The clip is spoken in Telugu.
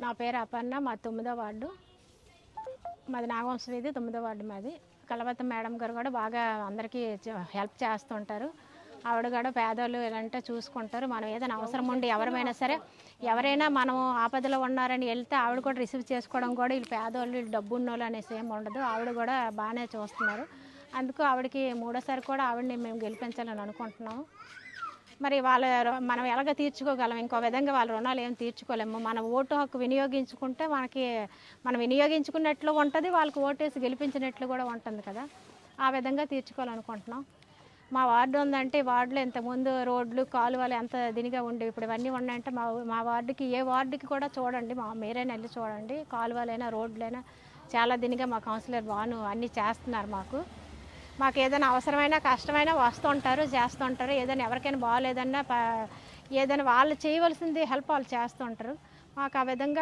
నా పేరు అపర్ణ. మా 9వ వార్డు. మాది నాగవంశ వీధి 9వ వార్డు మాది. కలవత్త మేడం గారు కూడా బాగా అందరికీ హెల్ప్ చేస్తుంటారు. ఆవిడ కూడా పేదోళ్ళు ఇలాంటి చూసుకుంటారు. మనం ఏదైనా అవసరం ఉండి ఎవరైనా మనం ఆపదలో ఉన్నారని వెళ్తే ఆవిడ కూడా రిసీవ్ చేసుకోవడం కూడా వీళ్ళు పేదోళ్ళు వీళ్ళు డబ్బు ఉన్నోళ్ళు అనేసి ఏమి ఉండదు. ఆవిడ కూడా బాగానే చూస్తున్నారు. అందుకు ఆవిడకి మూడోసారి కూడా ఆవిడని మేము గెలిపించాలని అనుకుంటున్నాము. మరి మనం ఎలాగ తీర్చుకోగలం? ఇంకో విధంగా వాళ్ళ రుణాలు ఏం తీర్చుకోలేము. మన ఓటు హక్కు వినియోగించుకుంటే మనం వినియోగించుకున్నట్లు ఉంటుంది, వాళ్ళకి ఓటేసి గెలిపించినట్లు కూడా ఉంటుంది కదా. ఆ విధంగా తీర్చుకోవాలనుకుంటున్నాం. మా వార్డు ఉందంటే వార్డులో ఇంతకుముందు రోడ్లు కాలువలు ఎంత దినిగా ఉండేవి, ఇప్పుడు ఇవన్నీ ఉన్నాయంటే మా వార్డుకి ఏ వార్డుకి కూడా చూడండి, మీరైనా వెళ్ళి చూడండి, కాలువలైనా రోడ్లైనా చాలా దినిగా మా కౌన్సిలర్ బాను అన్నీ చేస్తున్నారు. మాకు ఏదైనా అవసరమైనా కష్టమైనా వస్తుంటారు, చేస్తుంటారు. ఏదైనా ఎవరికైనా బాగాలేదన్నా ఏదైనా వాళ్ళు చేయవలసింది హెల్ప్ వాళ్ళు చేస్తుంటారు. మాకు ఆ విధంగా